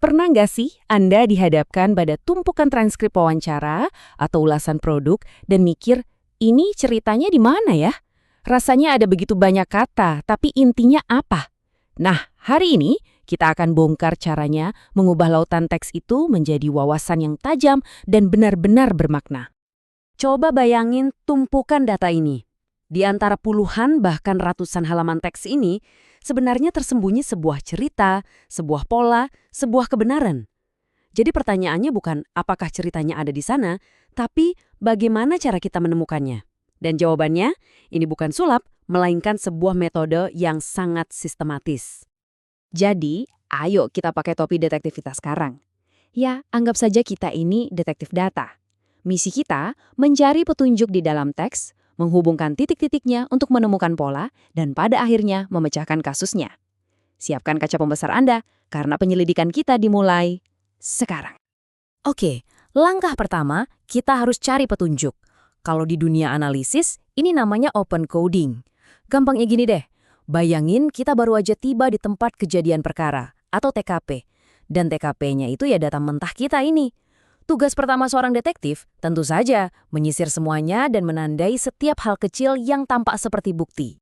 Pernah nggak sih Anda dihadapkan pada tumpukan transkrip wawancara atau ulasan produk dan mikir, ini ceritanya di mana ya? Rasanya ada begitu banyak kata, tapi intinya apa? Nah, hari ini kita akan bongkar caranya mengubah lautan teks itu menjadi wawasan yang tajam dan benar-benar bermakna. Coba bayangin tumpukan data ini. Di antara puluhan bahkan ratusan halaman teks ini, sebenarnya tersembunyi sebuah cerita, sebuah pola, sebuah kebenaran. Jadi pertanyaannya bukan apakah ceritanya ada di sana, tapi bagaimana cara kita menemukannya. Dan jawabannya, ini bukan sulap, melainkan sebuah metode yang sangat sistematis. Jadi, ayo kita pakai topi detektif kita sekarang. Ya, anggap saja kita ini detektif data. Misi kita mencari petunjuk di dalam teks, menghubungkan titik-titiknya untuk menemukan pola, dan pada akhirnya memecahkan kasusnya. Siapkan kaca pembesar Anda, karena penyelidikan kita dimulai sekarang. Oke, langkah pertama, kita harus cari petunjuk. Kalau di dunia analisis, ini namanya open coding. Gampangnya gini deh, bayangin kita baru aja tiba di tempat kejadian perkara, atau TKP. Dan TKP-nya itu ya data mentah kita ini. Tugas pertama seorang detektif tentu saja menyisir semuanya dan menandai setiap hal kecil yang tampak seperti bukti.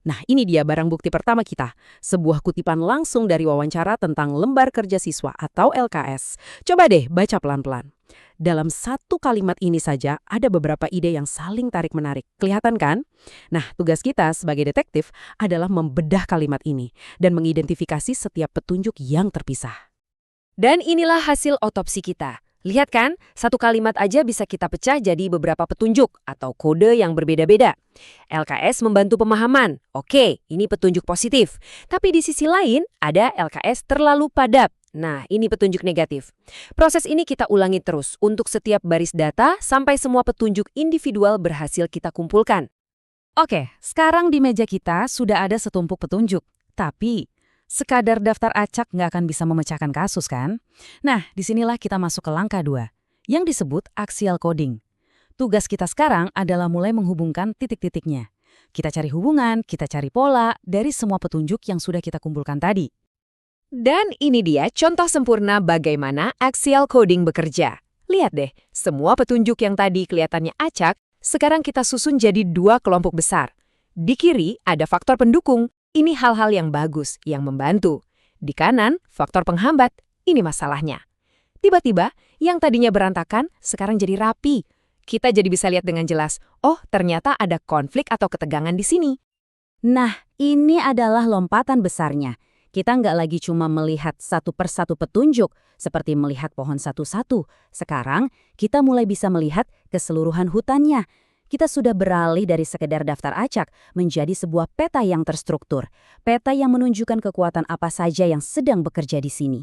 Nah, ini dia barang bukti pertama kita, sebuah kutipan langsung dari wawancara tentang lembar kerja siswa atau LKS. Coba deh baca pelan-pelan. Dalam satu kalimat ini saja ada beberapa ide yang saling tarik-menarik. Kelihatan kan? Nah, tugas kita sebagai detektif adalah membedah kalimat ini dan mengidentifikasi setiap petunjuk yang terpisah. Dan inilah hasil otopsi kita. Lihat kan, satu kalimat aja bisa kita pecah jadi beberapa petunjuk atau kode yang berbeda-beda. LKS membantu pemahaman. Oke, ini petunjuk positif. Tapi di sisi lain, ada LKS terlalu padat. Nah, ini petunjuk negatif. Proses ini kita ulangi terus untuk setiap baris data sampai semua petunjuk individual berhasil kita kumpulkan. Oke, sekarang di meja kita sudah ada setumpuk petunjuk. Tapi sekadar daftar acak nggak akan bisa memecahkan kasus kan? Nah, disinilah kita masuk ke langkah 2, yang disebut axial coding. Tugas kita sekarang adalah mulai menghubungkan titik-titiknya. Kita cari hubungan, kita cari pola dari semua petunjuk yang sudah kita kumpulkan tadi. Dan ini dia contoh sempurna bagaimana axial coding bekerja. Lihat deh, semua petunjuk yang tadi kelihatannya acak, sekarang kita susun jadi 2 kelompok besar. Di kiri ada faktor pendukung. Ini hal-hal yang bagus, yang membantu. Di kanan, faktor penghambat. Ini masalahnya. Tiba-tiba, yang tadinya berantakan, sekarang jadi rapi. Kita jadi bisa lihat dengan jelas, oh ternyata ada konflik atau ketegangan di sini. Nah, ini adalah lompatan besarnya. Kita nggak lagi cuma melihat satu persatu petunjuk, seperti melihat pohon satu-satu. Sekarang, kita mulai bisa melihat keseluruhan hutannya. Kita sudah beralih dari sekedar daftar acak menjadi sebuah peta yang terstruktur. Peta yang menunjukkan kekuatan apa saja yang sedang bekerja di sini.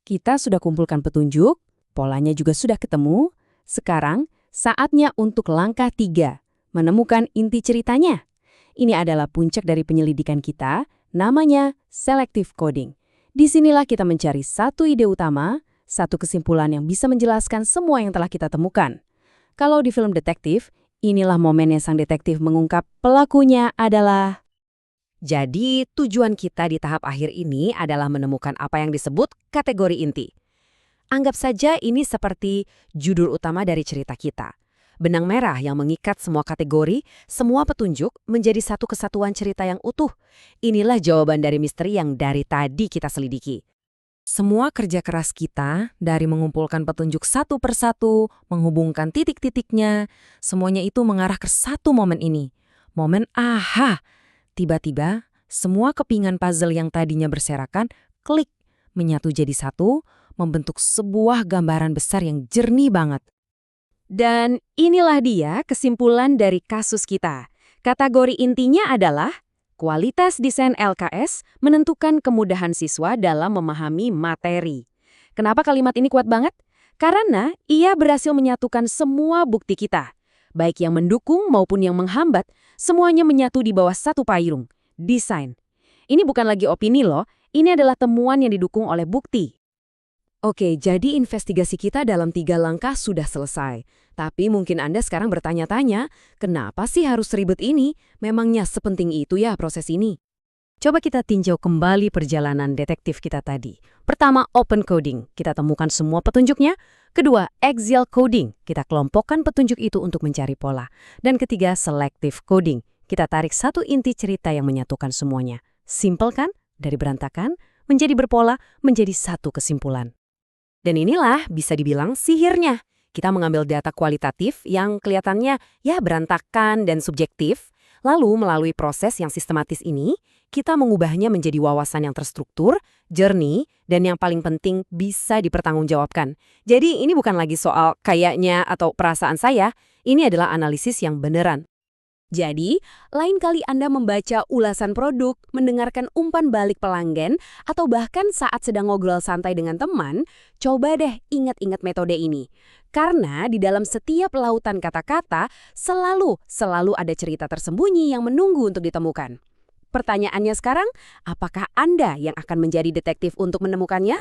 Kita sudah kumpulkan petunjuk, polanya juga sudah ketemu. Sekarang, saatnya untuk langkah 3, menemukan inti ceritanya. Ini adalah puncak dari penyelidikan kita, namanya selective coding. Disinilah kita mencari satu ide utama, satu kesimpulan yang bisa menjelaskan semua yang telah kita temukan. Kalau di film detektif, inilah momennya sang detektif mengungkap pelakunya adalah. Jadi, tujuan kita di tahap akhir ini adalah menemukan apa yang disebut kategori inti. Anggap saja ini seperti judul utama dari cerita kita. Benang merah yang mengikat semua kategori, semua petunjuk menjadi satu kesatuan cerita yang utuh. Inilah jawaban dari misteri yang dari tadi kita selidiki. Semua kerja keras kita, dari mengumpulkan petunjuk satu persatu, menghubungkan titik-titiknya, semuanya itu mengarah ke satu momen ini. Momen aha! Tiba-tiba, semua kepingan puzzle yang tadinya berserakan, klik, menyatu jadi satu, membentuk sebuah gambaran besar yang jernih banget. Dan inilah dia kesimpulan dari kasus kita. Kategori intinya adalah kualitas desain LKS menentukan kemudahan siswa dalam memahami materi. Kenapa kalimat ini kuat banget? Karena ia berhasil menyatukan semua bukti kita. Baik yang mendukung maupun yang menghambat, semuanya menyatu di bawah satu payung, desain. Ini bukan lagi opini loh, ini adalah temuan yang didukung oleh bukti. Oke, jadi investigasi kita dalam 3 langkah sudah selesai. Tapi mungkin Anda sekarang bertanya-tanya, kenapa sih harus ribet ini? Memangnya sepenting itu ya proses ini? Coba kita tinjau kembali perjalanan detektif kita tadi. Pertama, open coding. Kita temukan semua petunjuknya. Kedua, axial coding. Kita kelompokkan petunjuk itu untuk mencari pola. Dan ketiga, selective coding. Kita tarik satu inti cerita yang menyatukan semuanya. Simple kan? Dari berantakan, menjadi berpola, menjadi satu kesimpulan. Dan inilah bisa dibilang sihirnya. Kita mengambil data kualitatif yang kelihatannya ya berantakan dan subjektif. Lalu melalui proses yang sistematis ini, kita mengubahnya menjadi wawasan yang terstruktur, jernih, dan yang paling penting bisa dipertanggungjawabkan. Jadi ini bukan lagi soal kayaknya atau perasaan saya, ini adalah analisis yang beneran. Jadi, lain kali Anda membaca ulasan produk, mendengarkan umpan balik pelanggan, atau bahkan saat sedang ngobrol santai dengan teman, coba deh ingat-ingat metode ini. Karena di dalam setiap lautan kata-kata, selalu ada cerita tersembunyi yang menunggu untuk ditemukan. Pertanyaannya sekarang, apakah Anda yang akan menjadi detektif untuk menemukannya?